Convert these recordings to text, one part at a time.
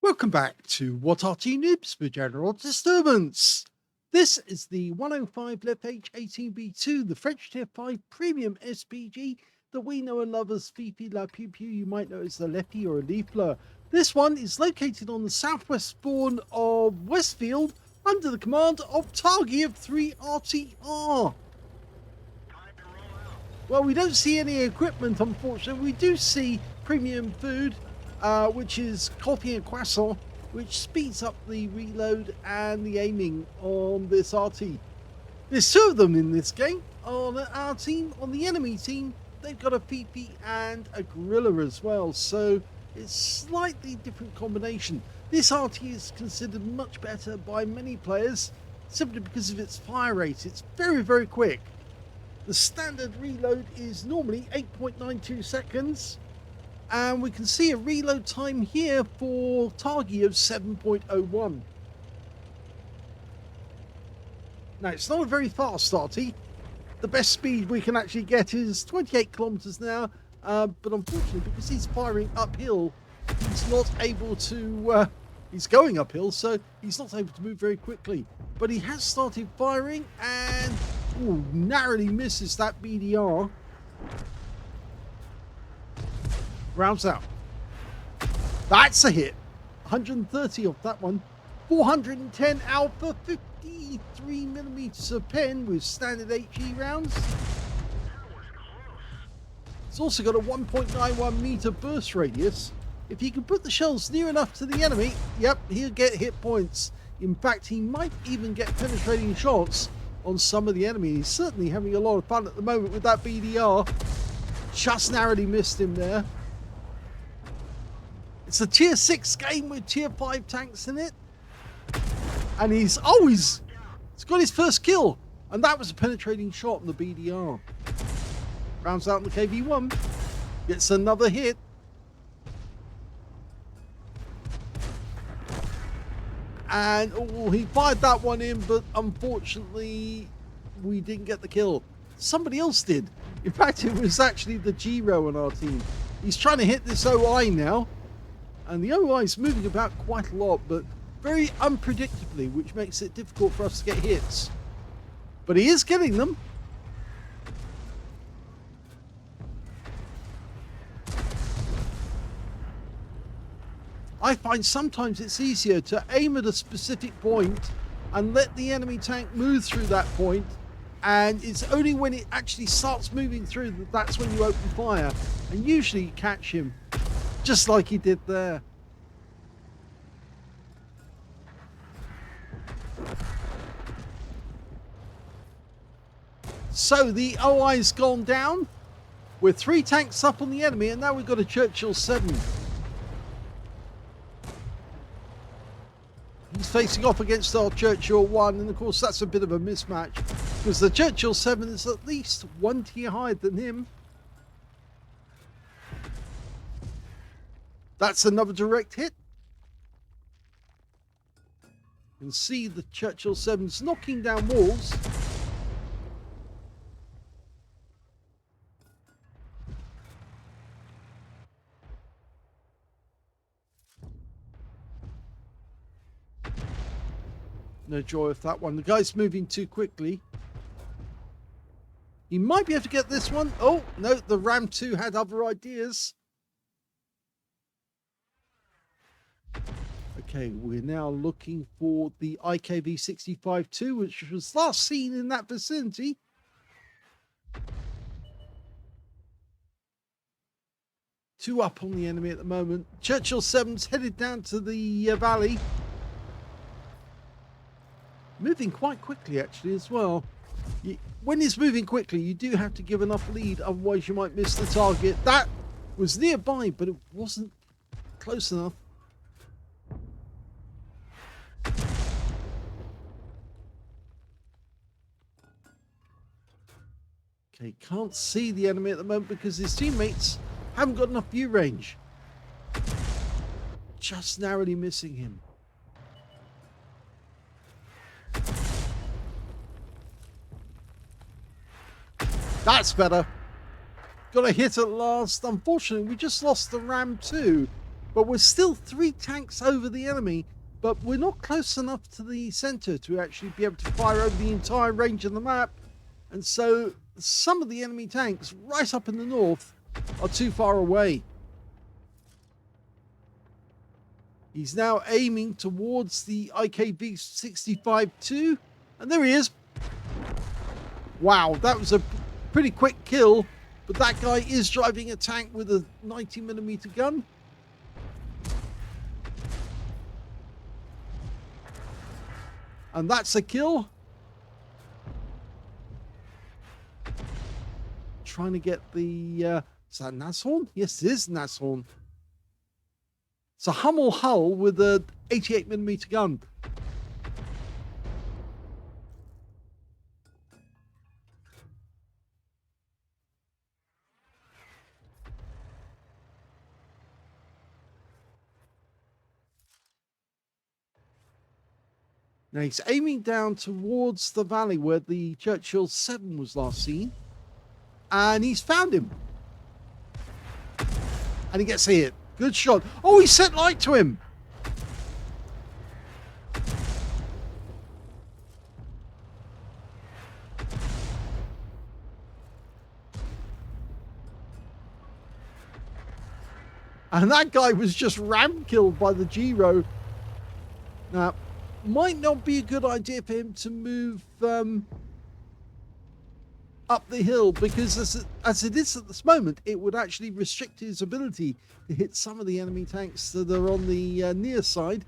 Welcome back to What Arty Noobs for General Disturbance. This is the 105 leFH18B2, the French Tier 5 Premium SPG that we know and love as Fifi La Pew Pew. You might know as the Lefty or a Leafler. This one is located on the southwest spawn of Westfield under the command of targy of 3 RTR. Well, we don't see any equipment, unfortunately. We do see premium food, which is coffee and croissant, which speeds up the reload and the aiming on this Arty. There's two of them in this game. On our team, on the enemy team, they've got a Fifi and a Gorilla as well, so it's slightly different combination. This Arty is considered much better by many players simply because of its fire rate. It's very, very quick. The standard reload is normally 8.92 seconds. And we can see a reload time here for targy of 7.01. Now, it's not a very fast Arty. The best speed we can actually get is 28 kilometers an hour. But unfortunately, because he's firing uphill, he's not able to... he's going uphill, so he's not able to move very quickly. But he has started firing and narrowly misses that BDR. Rounds out. That's a hit. 130 off that one. 410 alpha, 53 millimeters of pen with standard HE rounds. It's also got a 1.91 meter burst radius. If he can put the shells near enough to the enemy, yep, he'll get hit points. In fact, he might even get penetrating shots on some of the enemy. He's certainly having a lot of fun at the moment with that BDR. Just narrowly missed him there. It's a tier 6 game with tier 5 tanks in it. And he's got his first kill. And that was a penetrating shot on the BDR. Rounds out in the KV1. Gets another hit. And he fired that one in, but unfortunately we didn't get the kill. Somebody else did. In fact, it was actually the Giro on our team. He's trying to hit this OI now. And the OI is moving about quite a lot, but very unpredictably, which makes it difficult for us to get hits. But he is getting them. I find sometimes it's easier to aim at a specific point and let the enemy tank move through that point. And it's only when it actually starts moving through that's when you open fire. And usually you catch him. Just like he did there. So the OI's gone down. We're 3 tanks up on the enemy, and now we've got a Churchill 7. He's facing off against our Churchill 1, and of course that's a bit of a mismatch because the Churchill 7 is at least 1 tier higher than him. That's another direct hit. You can see the Churchill 7's knocking down walls. No joy of that one. The guy's moving too quickly. He might be able to get this one. Oh, no, the Ram 2 had other ideas. Okay, we're now looking for the IKV-65-2, which was last seen in that vicinity. Two up on the enemy at the moment. Churchill 7's headed down to the valley. Moving quite quickly, actually, as well. When he's moving quickly, you do have to give enough lead, otherwise you might miss the target. That was nearby, but it wasn't close enough. Okay, can't see the enemy at the moment because his teammates haven't got enough view range. Just narrowly missing him. That's better. Got a hit at last. Unfortunately, we just lost the Ram 2. But we're still 3 tanks over the enemy, but we're not close enough to the center to actually be able to fire over the entire range of the map. And so some of the enemy tanks right up in the north are too far away. He's now aiming towards the IKV-65-2, and there he is. Wow, that was a pretty quick kill, but that guy is driving a tank with a 90mm gun. And that's a kill. Trying to get the... is that Nashorn? Yes, it is Nashorn. It's a Hummel hull with a 88mm gun. Now he's aiming down towards the valley where the Churchill 7 was last seen. And he's found him. And he gets hit. Good shot. Oh, he set light to him. And that guy was just ram killed by the Giro. Now, might not be a good idea for him to move up the hill, because as it is at this moment, it would actually restrict his ability to hit some of the enemy tanks that are on the near side.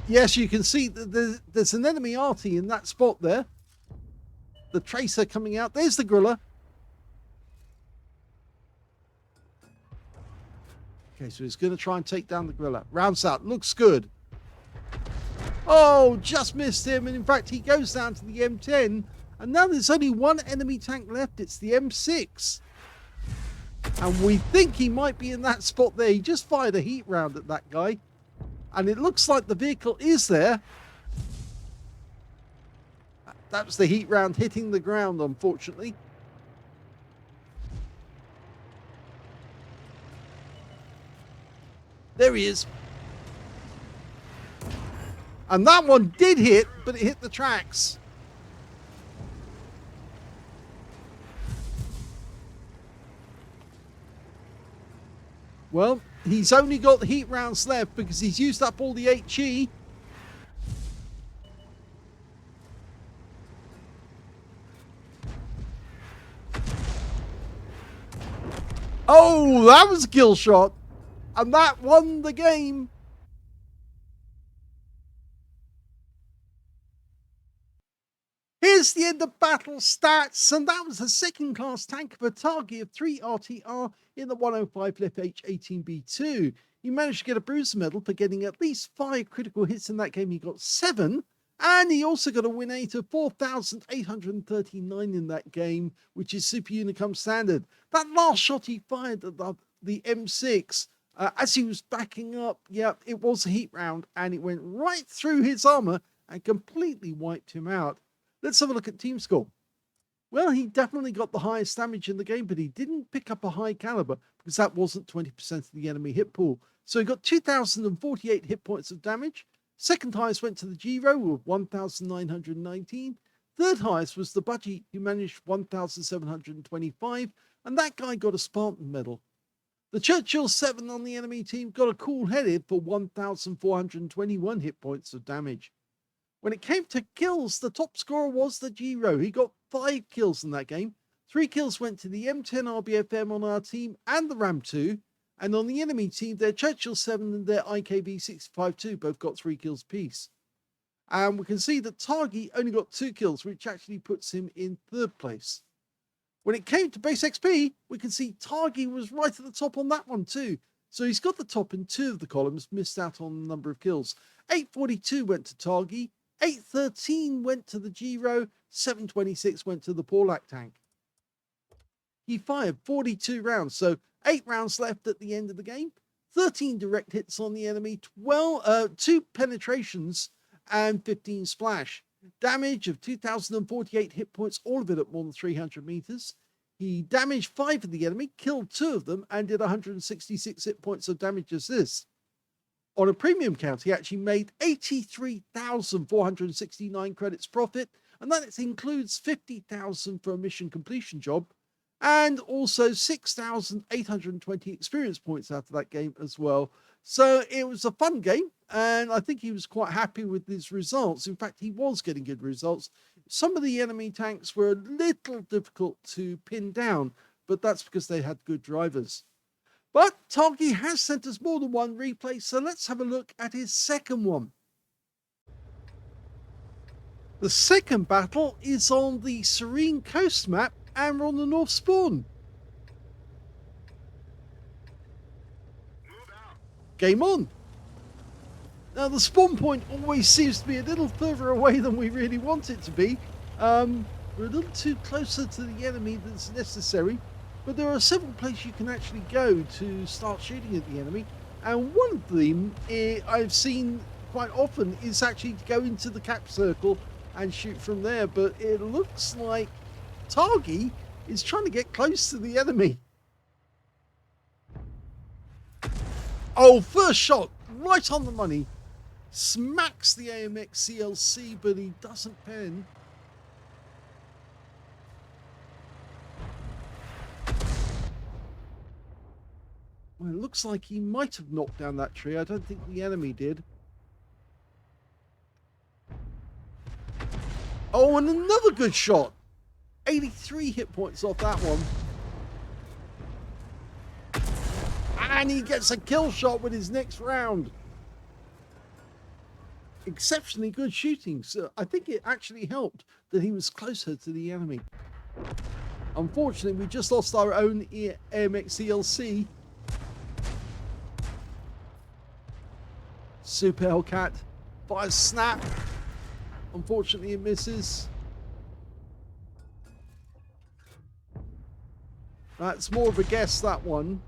Yes, you can see that there's an enemy Arty in that spot there. The tracer coming out. There's the griller. Okay, so he's going to try and take down the griller. Rounds out. Looks good. Oh, just missed him. And in fact, he goes down to the M10. And now there's only one enemy tank left. It's the M6. And we think he might be in that spot there. He just fired a heat round at that guy. And it looks like the vehicle is there. That was the heat round hitting the ground, unfortunately. There he is. And that one did hit, but it hit the tracks. Well, he's only got heat rounds left because he's used up all the HE. Oh, that was a kill shot. And that won the game. Here's the end of battle stats, and that was a second-class tank of a target of 3 RTR in the 105 leFH18B2. He managed to get a bruiser medal for getting at least 5 critical hits in that game. He got 7, and he also got a win rate of 4,839 in that game, which is Super Unicum standard. That last shot he fired at the M6, as he was backing up, yeah, it was a heat round, and it went right through his armor and completely wiped him out. Let's have a look at team score. Well, he definitely got the highest damage in the game, but he didn't pick up a high caliber because that wasn't 20% of the enemy hit pool. So he got 2,048 hit points of damage. Second highest went to the Giro with 1,919. Third highest was the Budgie, who managed 1,725. And that guy got a Spartan medal. The Churchill 7 on the enemy team got a cool-headed for 1,421 hit points of damage. When it came to kills, the top scorer was the Giro. He got 5 kills in that game. 3 kills went to the M10 RBFM on our team and the Ram 2. And on the enemy team, their Churchill 7 and their IKV-65-2 both got 3 kills apiece. And we can see that Targy only got 2 kills, which actually puts him in 3rd place. When it came to base XP, we can see Targy was right at the top on that one too. So he's got the top in 2 of the columns, missed out on the number of kills. 842 went to Targy. 813 went to the Giro, 726 went to the Porlac tank. He fired 42 rounds, so 8 rounds left at the end of the game. 13 direct hits on the enemy, 2 penetrations, and 15 splash. Damage of 2,048 hit points, all of it at more than 300 meters. He damaged 5 of the enemy, killed 2 of them, and did 166 hit points of damage as this. On a premium count, he actually made 83,469 credits profit, and that includes 50,000 for a mission completion job, and also 6,820 experience points out of that game as well. So it was a fun game, and I think he was quite happy with his results. In fact, he was getting good results. Some of the enemy tanks were a little difficult to pin down, but that's because they had good drivers. But targy has sent us more than one replay, so let's have a look at his second one. The second battle is on the Serene Coast map, and we're on the North Spawn. Game on. Now the spawn point always seems to be a little further away than we really want it to be. We're a little too closer to the enemy than necessary, but there are several places you can actually go to start shooting at the enemy, and one of them I've seen quite often is actually to go into the cap circle and shoot from there, but it looks like targy is trying to get close to the enemy. Oh, first shot, right on the money. Smacks the AMX CLC, but he doesn't pen. Well, it looks like he might have knocked down that tree. I don't think the enemy did. Oh, and another good shot. 83 hit points off that one. And he gets a kill shot with his next round. Exceptionally good shooting. So I think it actually helped that he was closer to the enemy. Unfortunately, we just lost our own AMX CLC. Super Hellcat fires snap. Unfortunately, it misses. That's more of a guess, that one.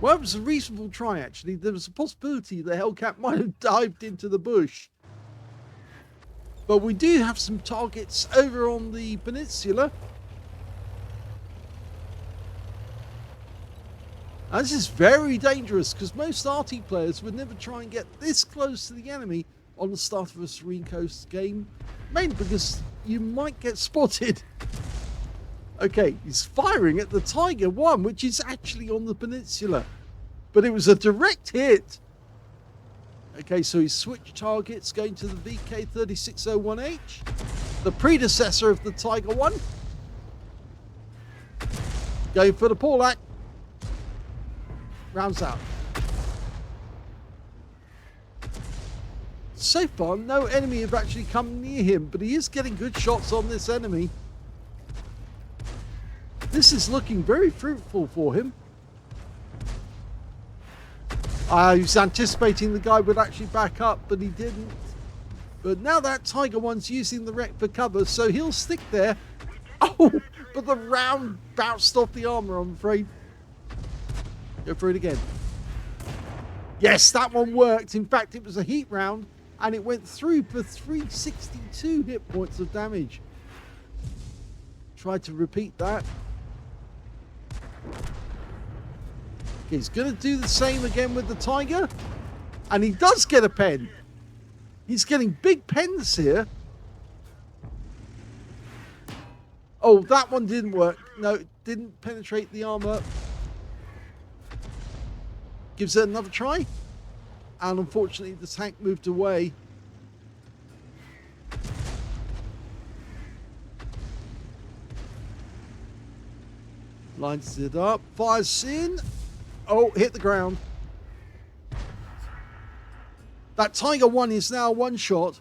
Well, it was a reasonable try, actually. There was a possibility the Hellcat might have dived into the bush. But we do have some targets over on the peninsula. And this is very dangerous because most Arty players would never try and get this close to the enemy on the start of a Serene Coast game. Mainly because you might get spotted. Okay, he's firing at the Tiger 1, which is actually on the peninsula. But it was a direct hit. Okay, so he's switched targets, going to the VK3601H, the predecessor of the Tiger 1. Going for the Paulac. Rounds out. So far, no enemy have actually come near him, but he is getting good shots on this enemy. This is looking very fruitful for him. I was anticipating the guy would actually back up, but he didn't. But now that Tiger 1's using the wreck for cover, so he'll stick there. Oh, but the round bounced off the armor, I'm afraid. Go for it again. Yes, that one worked. In fact, it was a heat round, and it went through for 362 hit points of damage. Tried to repeat that. Okay, he's going to do the same again with the Tiger. And he does get a pen. He's getting big pens here. Oh, that one didn't work. No, it didn't penetrate the armor. Gives it another try. And unfortunately, the tank moved away. Lines it up. Fires in. Oh, hit the ground. That Tiger 1 is now one shot.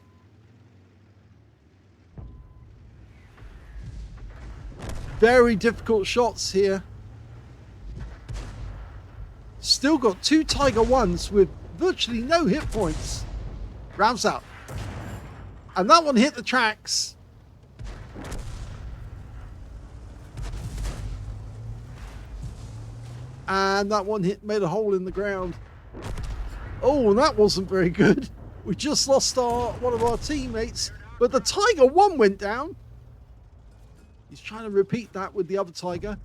Very difficult shots here. Still got 2 Tiger 1s with virtually no hit points. Rounds out. And that one hit the tracks. And that one made a hole in the ground. Oh, that wasn't very good. We just lost one of our teammates, but the Tiger 1 went down. He's trying to repeat that with the other Tiger.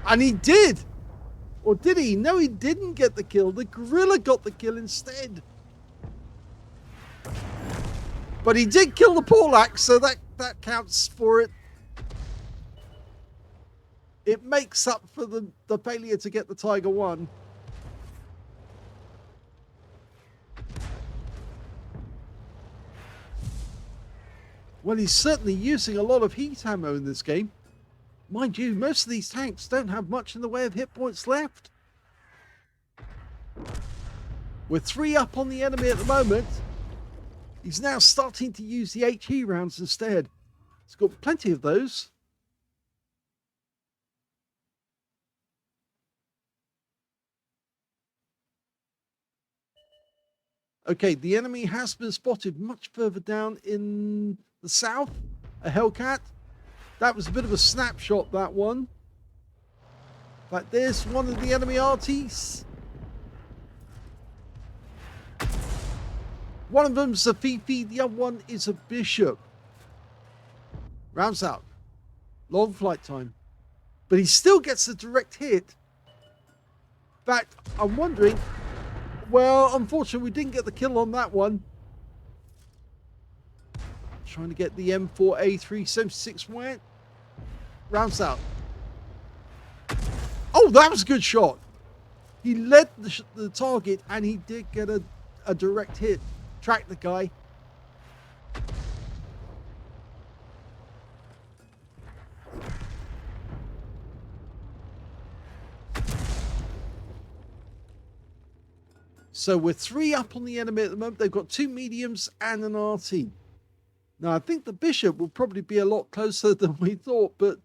And he did. Or did he? No, he didn't get the kill. The gorilla got the kill instead. But he did kill the Porlax, so that counts for it. It makes up for the failure to get the Tiger 1. Well, he's certainly using a lot of heat ammo in this game. Mind you, most of these tanks don't have much in the way of hit points left. We're 3 up on the enemy at the moment. He's now starting to use the HE rounds instead. He's got plenty of those. Okay, the enemy has been spotted much further down in the south. A Hellcat. That was a bit of a snapshot, that one. But there's one of the enemy Artys. One of them's a Fifi, the other one is a Bishop. Rounds out. Long flight time. But he still gets a direct hit. In fact, I'm wondering... Well, unfortunately, we didn't get the kill on that one. Trying to get the M4A3 76 wet. Rounds out. Oh, that was a good shot. He led the target and he did get a direct hit. Track the guy. So we're 3 up on the enemy at the moment. They've got 2 mediums and an Arty. Now, I think the Bishop will probably be a lot closer than we thought, but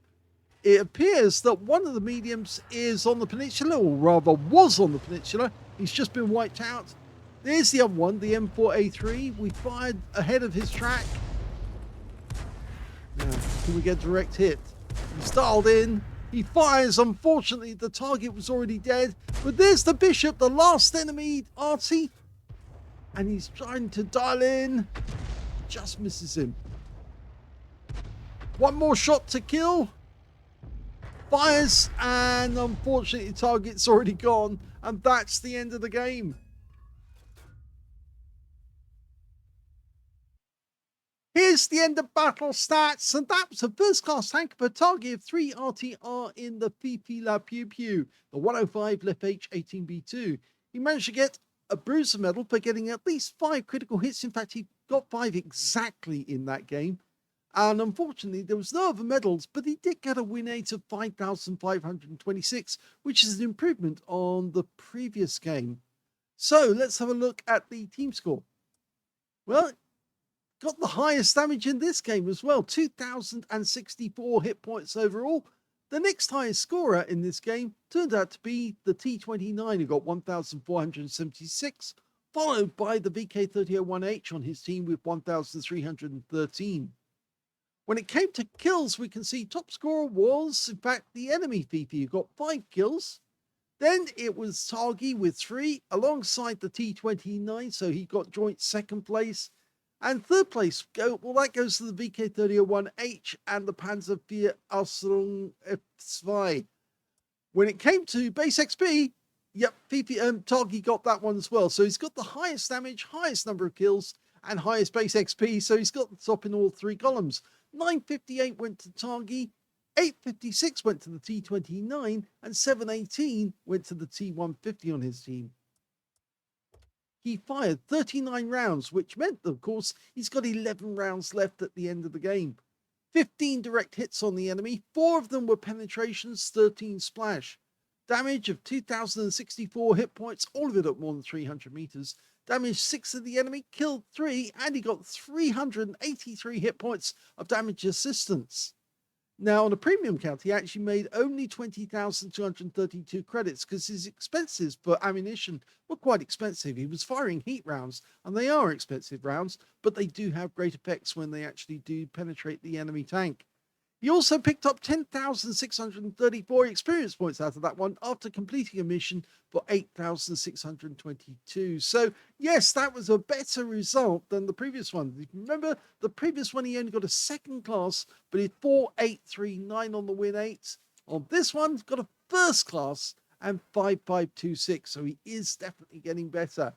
it appears that one of the mediums is on the peninsula, or rather was on the peninsula. He's just been wiped out. There's the other one, the M4A3. We fired ahead of his track. Now, can we get a direct hit? He's dialed in. He fires. Unfortunately, the target was already dead. But there's the Bishop, the last enemy, Arty. And he's trying to dial in. Just misses him. One more shot to kill. Fires. And unfortunately, the target's already gone. And that's the end of the game. Here's the end of battle stats, and that was a first-class tank per target of 3 RTR in the Fifi La Pew Pew, the 105 leFH18B2. He managed to get a bruiser medal for getting at least 5 critical hits. In fact, he got 5 exactly in that game. And unfortunately, there was no other medals, but he did get a win rate of 5,526, which is an improvement on the previous game. So let's have a look at the team score. Well, got the highest damage in this game as well, 2,064 hit points overall. The next highest scorer in this game turned out to be the T29, who got 1,476, followed by the VK3001H on his team with 1,313. When it came to kills, we can see top scorer was, in fact, the enemy Fifi, who got 5 kills. Then it was Targy with 3, alongside the T29, so he got joint second place. And third place, that goes to the VK3001H and the Panzer IV Aslains. When it came to base XP, yep, Targy got that one as well. So he's got the highest damage, highest number of kills, and highest base XP. So he's got the top in all 3 columns. 958 went to Targy, 856 went to the T29, and 718 went to the T150 on his team. He fired 39 rounds, which meant, of course, he's got 11 rounds left at the end of the game. 15 direct hits on the enemy, 4 of them were penetrations, 13 splash. Damage of 2,064 hit points, all of it at more than 300 meters. Damaged 6 of the enemy, killed 3, and he got 383 hit points of damage assistance. Now, on a premium count, he actually made only 20,232 credits because his expenses for ammunition were quite expensive. He was firing heat rounds, and they are expensive rounds, but they do have great effects when they actually do penetrate the enemy tank. He also picked up 10,634 experience points out of that one after completing a mission for 8,622. So, yes, that was a better result than the previous one. Remember, the previous one, he only got a second class, but he had 4,839 on the Win 8. On this one, he's got a first class and 5,526. So he is definitely getting better.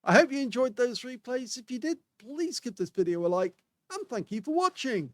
I hope you enjoyed those replays. If you did, please give this video a like, and thank you for watching.